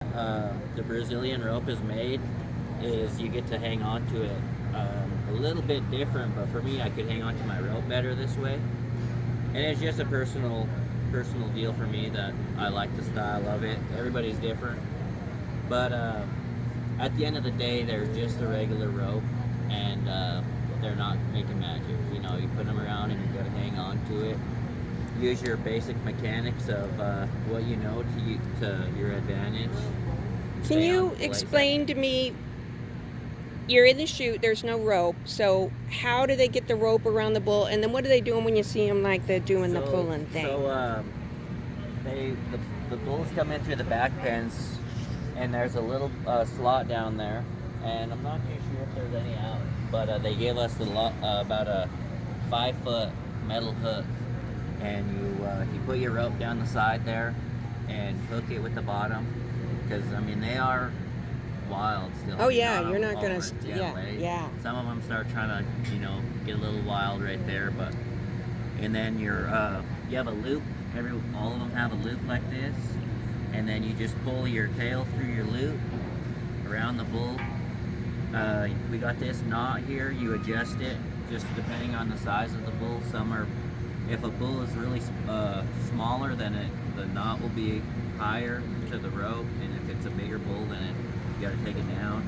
The Brazilian rope is made is you get to hang on to it a little bit different, but for me, I could hang on to my rope better this way. And it's just a personal deal for me that I like the style of it. Everybody's different, but at the end of the day, they're just a regular rope, and they're not making magic. You know, you put them around and you got to hang on to it. Use your basic mechanics of what you know to your advantage. Can Stay on you place. explain to me? You're in the chute. There's no rope. So how do they get the rope around the bull? And then what are they doing when you see them like they're doing the pulling thing? So the bulls come in through the back pens, and there's a little slot down there, and I'm not too sure if there's any out, but they give us about a 5-foot metal hook, and you put your rope down the side there, and hook it with the bottom, because I mean they are wild still. Oh yeah, you're not gonna. Yeah. Some of them start trying to get a little wild right there, but and then you have a loop. All of them have a loop like this, and then you just pull your tail through your loop around the bull. We got this knot here. You adjust it just depending on the size of the bull. If a bull is really smaller, then the knot will be higher to the rope, and if it's a bigger bull, then you got to take it down.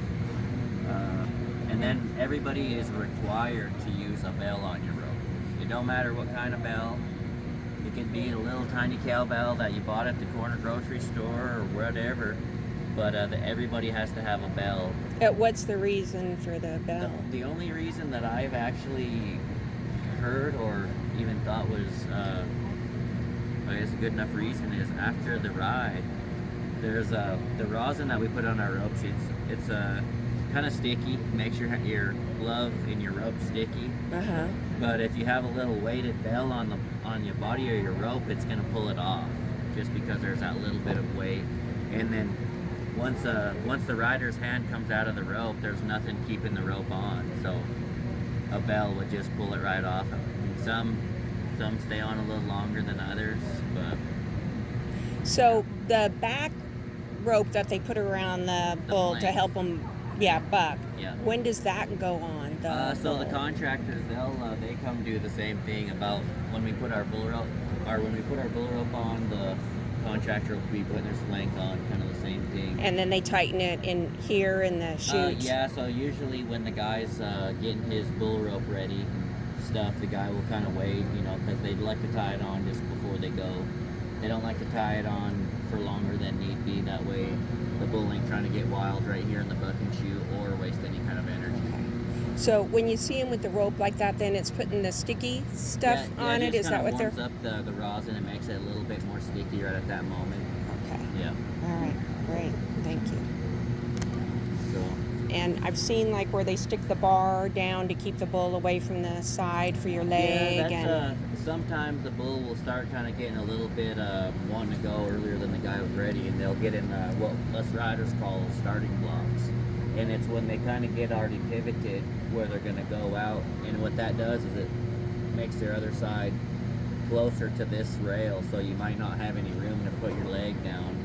And then everybody is required to use a bell on your rope. It don't matter what kind of bell. It can be a little tiny cowbell that you bought at the corner grocery store or whatever, but everybody has to have a bell. What's the reason for the bell? The only reason that I've actually heard or even thought was, I guess, a good enough reason is after the ride, there's the rosin that we put on our ropes. It's kind of sticky. Makes your glove and your rope sticky. Uh-huh. But if you have a little weighted bell on your body or your rope, it's gonna pull it off, just because there's that little bit of weight. And then once the rider's hand comes out of the rope, there's nothing keeping the rope on. So a bell would just pull it right off. And some stay on a little longer than others, but so the back rope that they put around the bull to help them, buck. Yeah. When does that go on? So the contractors, they come do the same thing about when we put our bull rope on. The contractor will be putting their swank on, kind of the same thing. And then they tighten it in here in the chute. So usually when the guy's getting his bull rope ready and stuff, the guy will kind of wait, because they'd like to tie it on just before they go. They don't like to tie it on for longer than need be. That way the bull ain't trying to get wild right here in the buck and chute or waste any kind of energy. Okay. So when you see him with the rope like that, then it's putting the sticky stuff on it? Is that what they're... It warms up the rosin and makes it a little bit more sticky right at that moment. Okay. Yeah. All right. Great. Thank you. So. And I've seen like where they stick the bar down to keep the bull away from the side for your leg. Yeah, sometimes the bull will start kind of getting a little bit wanting to go earlier than the guy was ready, and they'll get in what us riders call starting blocks. And it's when they kind of get already pivoted where they're going to go out, and what that does is it makes their other side closer to this rail, so you might not have any room to put your leg down.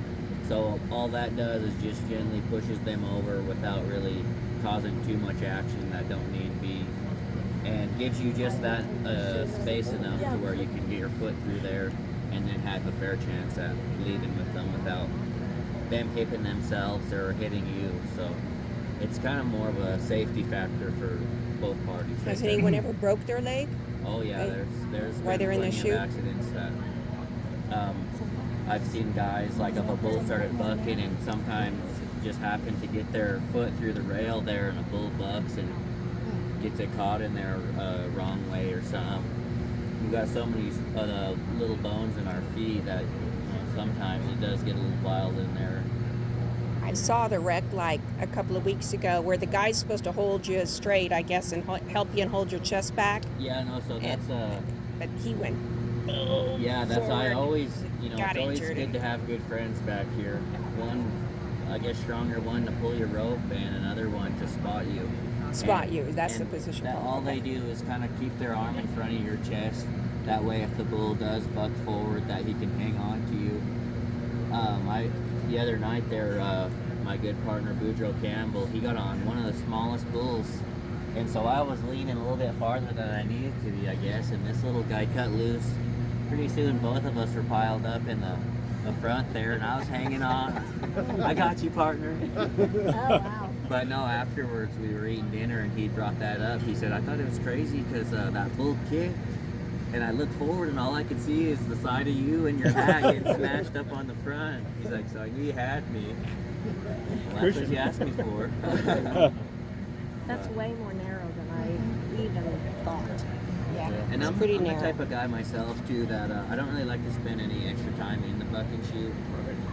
So all that does is just gently pushes them over without really causing too much action that don't need to be, and gives you just that space enough to where you can get your foot through there and then have a fair chance at leaving with them without them hitting themselves or hitting you. So it's kind of more of a safety factor for both parties. Has anyone ever broke their leg? Oh yeah, there's while they're in the chute? Accidents that I've seen guys, like if a bull started bucking and sometimes just happen to get their foot through the rail there and a bull bucks and gets it caught in there wrong way or something. We've got so many little bones in our feet that sometimes it does get a little wild in there. I saw the wreck like a couple of weeks ago where the guy's supposed to hold you straight, I guess, and help you and hold your chest back. Yeah, no, so that's... but he went... Yeah, that's forward. I always, it's always good to him. have good friends back here. One, I guess, stronger one to pull your rope and another one to spot you. That's the position. All they do is kind of keep their arm in front of your chest. That way, if the bull does buck forward, that he can hang on to you. the other night there, my good partner Boudreaux Campbell, he got on one of the smallest bulls, and so I was leaning a little bit farther than I needed to be, I guess, and this little guy cut loose. Pretty soon both of us were piled up in the front there, and I was hanging on. I got you, partner. Oh, wow. But no, afterwards we were eating dinner and he brought that up. He said, I thought it was crazy because that bull kicked, and I looked forward and all I could see is the side of you and your hat getting smashed up on the front. He's like, so I knew you had me. Well, that's what you asked me for. That's way more narrow than I even thought. Yeah. And I'm pretty the narrow. type of guy myself too that I don't really like to spend any extra time in the buck and shoot,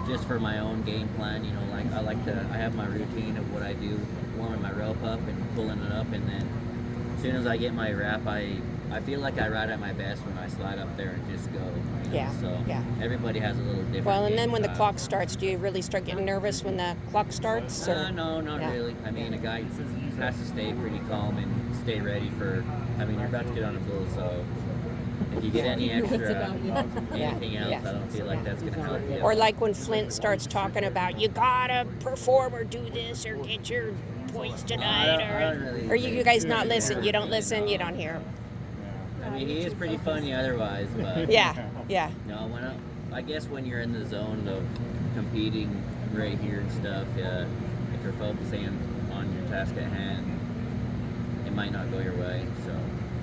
just for my own game plan. You know, like I have my routine of what I do, warming my rope up and pulling it up, and then as soon as I get my wrap, I feel like I ride at my best when I slide up there and just go. You know? Yeah, So yeah. everybody has a little different. Well, and then game when the style. clock starts, do you really start getting nervous when the clock starts? Or? No, not Yeah. really. I mean, a guy has to stay pretty calm and stay ready for. I mean, you're about to get on a bull, so if you get any What's extra about you? anything else, Yeah. I don't feel like that's gonna help you. Or like when Flint starts talking about you gotta perform or do this or get your points tonight, I don't really or you guys not listen. You don't listen. You don't hear. I mean, he is pretty funny otherwise, but Yeah, yeah. no, I guess when you're in the zone of competing right here and stuff, if you're focusing on your task at hand, it might not go your way. So.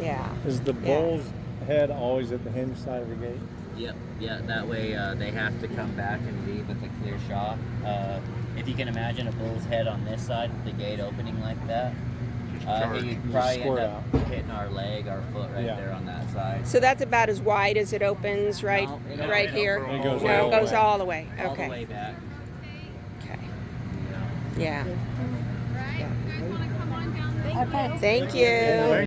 Yeah. Is the Yeah. bull's head always at the hinge side of the gate? Yep, yeah, that way they have to come back and leave with a clear shot. If you can imagine a bull's head on this side, the gate opening like that, you'd probably end squirt up hitting our leg, our foot right Yeah. there on that side. So that's about as wide as it opens, right? No, it right goes here. It goes No, all it the goes way. all the way. All Okay. the way back. Okay. You know. Yeah. Okay. Thank you.